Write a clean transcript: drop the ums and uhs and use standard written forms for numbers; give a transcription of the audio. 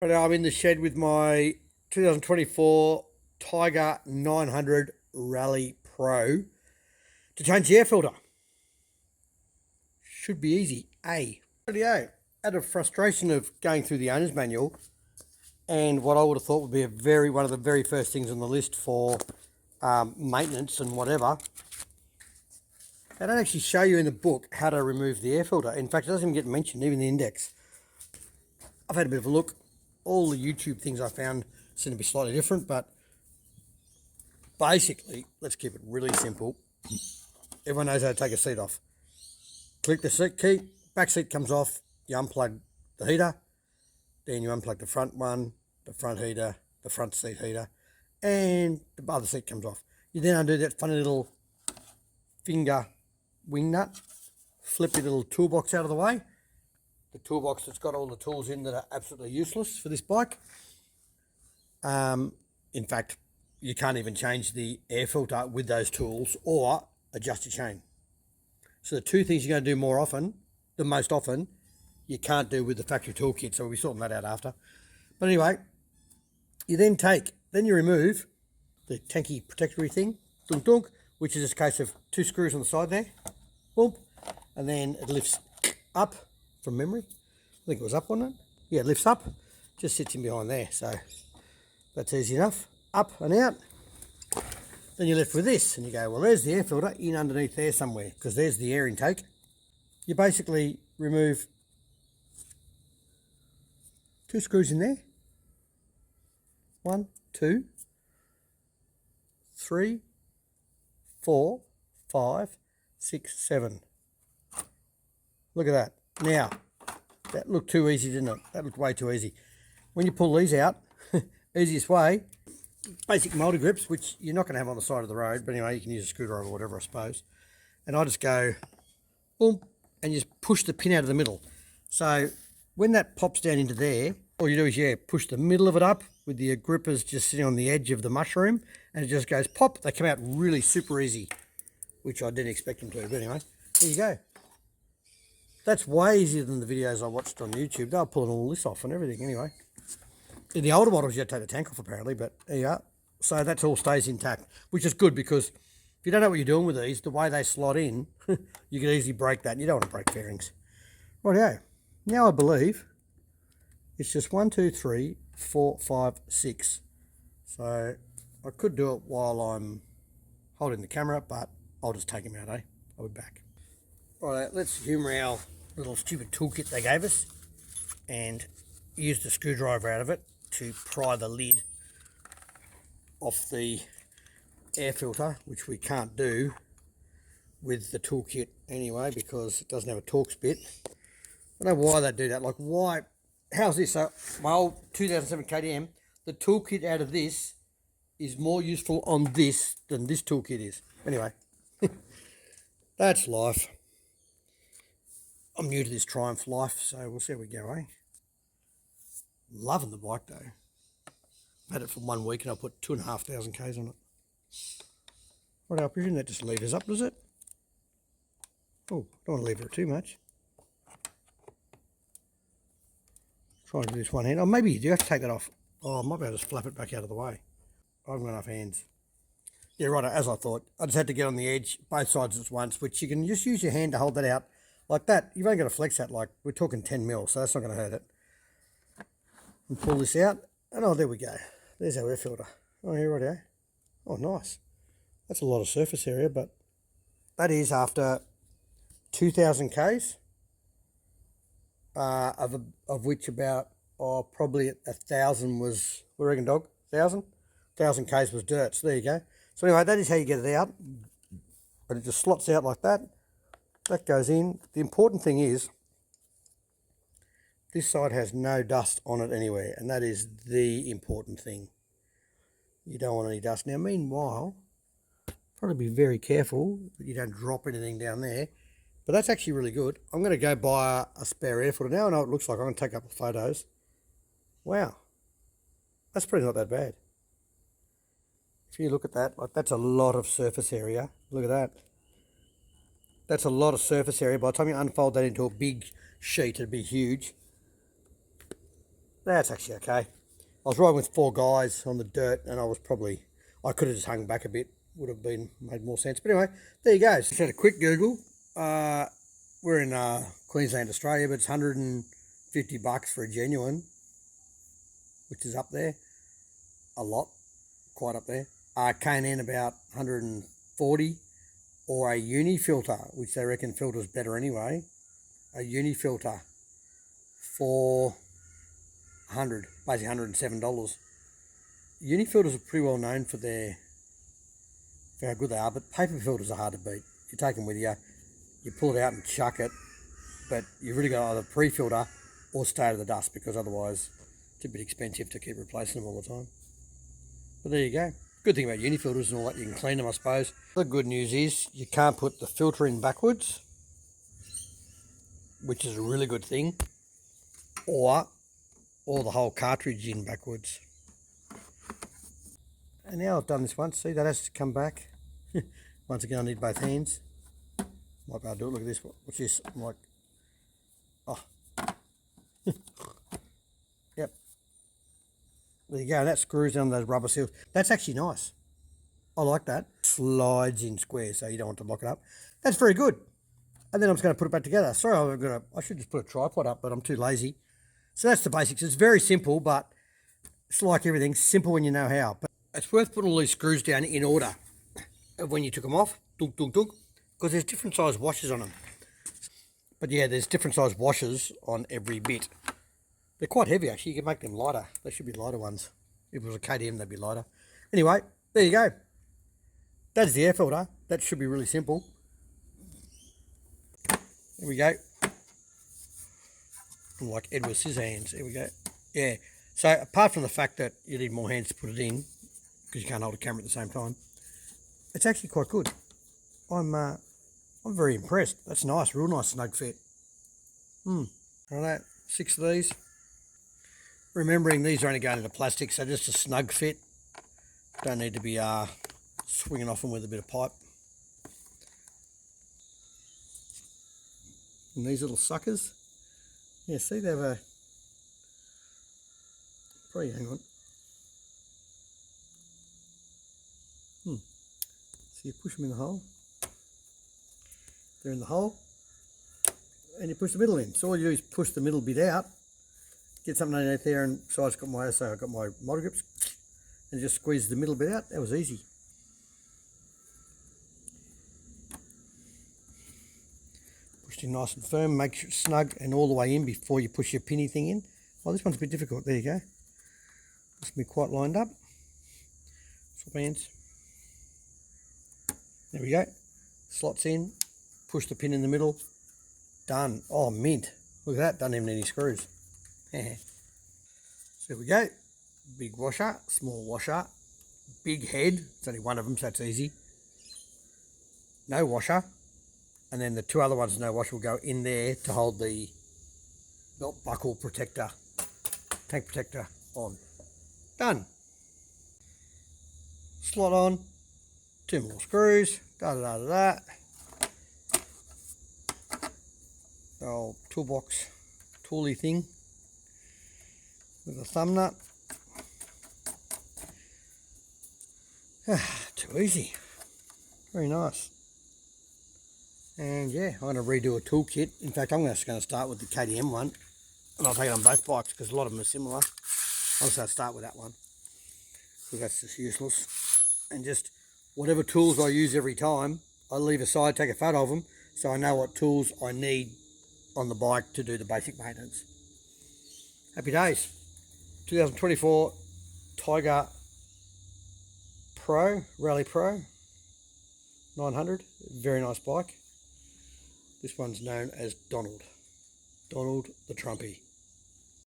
Right now I'm in the shed with my 2024 Tiger 900 Rally Pro to change the air filter. Should be easy. Radio. Out of frustration of going through the owner's manual and what I would have thought would be one of the very first things on the list for maintenance and whatever, they don't actually show you in the book how to remove the air filter. In fact, it doesn't even get mentioned, even the index. I've had a bit of a look. All the YouTube things I found seem to be slightly different, but basically, let's keep it really simple. Everyone knows how to take a seat off. Click the seat key, back seat comes off, you unplug the heater, then you unplug the front one, the front heater, the front seat heater, and the other seat comes off. You then undo that funny little finger wing nut, flip your little toolbox out of the way. The toolbox that's got all the tools in that are absolutely useless for this bike. In fact, you can't even change the air filter with those tools or adjust your chain. So the two things you're going to do most often, you can't do with the factory toolkit. So we'll be sorting that out after. But anyway, you then remove the tanky protectory thing, dunk dunk, which is just a case of two screws on the side there, boom, and then it lifts up from memory. I think it was up on it. Yeah, it lifts up, just sits in behind there. So that's easy enough. Up and out. Then you're left with this, and you go, well, there's the air filter in underneath there somewhere, because there's the air intake. You basically remove two screws in there. 1, 2, 3, 4, 5, 6, 7. Look at that. Now, that looked too easy, didn't it? That looked way too easy. When you pull these out, easiest way, basic multi grips, which you're not going to have on the side of the road, but anyway, you can use a screwdriver or whatever, I suppose. And I just go, boom, and you just push the pin out of the middle. So when that pops down into there, all you do is, push the middle of it up with the grippers just sitting on the edge of the mushroom, and it just goes pop. They come out really super easy, which I didn't expect them to, but anyway, there you go. That's way easier than the videos I watched on YouTube. They were pulling all this off and everything anyway. In the older models, you had to take the tank off apparently, but there you are. So that all stays intact, which is good because if you don't know what you're doing with these, the way they slot in, you can easily break that, and you don't want to break fairings. Rightio. Now I believe it's just 1, 2, 3, 4, 5, 6. So I could do it while I'm holding the camera, but I'll just take them out, eh? I'll be back. Right, let's humour our little stupid toolkit they gave us and use the screwdriver out of it to pry the lid off the air filter, which we can't do with the toolkit anyway because it doesn't have a Torx bit. I don't know why they do that. Like, why? How's this? So my old 2007 KTM, the toolkit out of this is more useful on this than this toolkit is. Anyway, that's life. I'm new to this Triumph life, so we'll see how we go, eh? Loving the bike though. I've had it for 1 week and I put 2,500 Ks on it. Right, I presume that just levers up, does it? Oh, don't want to lever it too much. Try and do this one hand. Oh, maybe you do have to take that off. Oh, I might be able to just flap it back out of the way. I haven't got enough hands. Yeah, right, as I thought. I just had to get on the edge, both sides at once, which you can just use your hand to hold that out like that. You've only got to flex that, like, we're talking 10 mil, so that's not going to hurt it. And pull this out, and oh, there we go. There's our air filter. Oh, here, right here. Oh, nice. That's a lot of surface area, but that is after 2,000 Ks, of which about, probably 1,000 was, what do you reckon, dog? 1,000? 1,000 Ks was dirt, so there you go. So anyway, that is how you get it out. But it just slots out like that. That goes in. The important thing is, this side has no dust on it anywhere, and that is the important thing. You don't want any dust. Now, meanwhile, probably be very careful that you don't drop anything down there, but that's actually really good. I'm going to go buy a spare air filter. Now I know what it looks like. I'm going to take a couple of photos. Wow. That's pretty not that bad. If you look at that, like, that's a lot of surface area. Look at that. That's a lot of surface area. By the time you unfold that into a big sheet, it'd be huge. That's actually okay. I was riding with 4 guys on the dirt, and I could have just hung back a bit. Would have made more sense. But anyway, there you go. Just had a quick Google. We're in Queensland, Australia, but it's $150 for a genuine, which is up there a lot, quite up there. K&N about 140, or a uni filter, which they reckon filters better anyway. A uni filter for basically $107. Uni filters are pretty well known for how good they are, but paper filters are hard to beat. You take them with you, you pull it out and chuck it, but you've really got to either pre-filter or stay out of the dust, because otherwise it's a bit expensive to keep replacing them all the time. But there you go. Good thing about uni filters and all that, you can clean them, I suppose. The good news is you can't put the filter in backwards, which is a really good thing, or the whole cartridge in backwards. And now I've done this once, see, that has to come back. Once again, I need both hands. Might be able to do it. Look at this. What's this? I'm like, oh. Yep. There you go. That screws on those rubber seals. That's actually nice. I like that. Slides in squares, so you don't want to lock it up. That's very good. And then I'm just going to put it back together. Sorry, I should just put a tripod up, but I'm too lazy. So that's the basics. It's very simple, but it's like everything, simple when you know how. But it's worth putting all these screws down in order of when you took them off, dunk, dunk, dunk, because there's different size washers on them. But yeah, there's different size washers on every bit. They're quite heavy actually. You can make them lighter. They should be lighter ones. If it was a KTM, they'd be lighter. Anyway, there you go. That's the air filter. That should be really simple. There we go. Like Edward Scissorhands. There we go. Yeah. So apart from the fact that you need more hands to put it in, because you can't hold a camera at the same time, it's actually quite good. I'm very impressed. That's nice. Real nice snug fit. Right, 6 of these. Remembering these are only going into plastic, so just a snug fit. Don't need to be swinging off them with a bit of pipe. And these little suckers. Yeah, see, they have a... Probably, hang on. So you push them in the hole. They're in the hole. And you push the middle in. So all you do is push the middle bit out. Get something underneath there, and so I've got my motor grips. And just squeeze the middle bit out. That was easy. Pushed in nice and firm. Make sure it's snug and all the way in before you push your pinny thing in. Oh, this one's a bit difficult. There you go. This can be quite lined up. Swap hands. There we go. Slots in. Push the pin in the middle. Done. Oh, mint. Look at that. Doesn't even need any screws. So there we go. Big washer, small washer, big head. It's only one of them, so that's easy. No washer. And then the 2 other ones, no washer, will go in there to hold the belt buckle protector, tank protector on. Done. Slot on. 2 more screws. Da-da-da-da-da. The old toolbox tooly thing with a thumb nut. Too easy. Very nice. And yeah, I'm going to redo a toolkit. In fact, I'm just going to start with the KTM one, and I'll take it on both bikes because a lot of them are similar. I'm just going to start with that one because that's just useless. And just whatever tools I use every time, I leave aside, take a photo of them, so I know what tools I need on the bike to do the basic maintenance. Happy days. 2024 Tiger Pro, Rally Pro 900. Very nice bike. This one's known as Donald the Trumpy.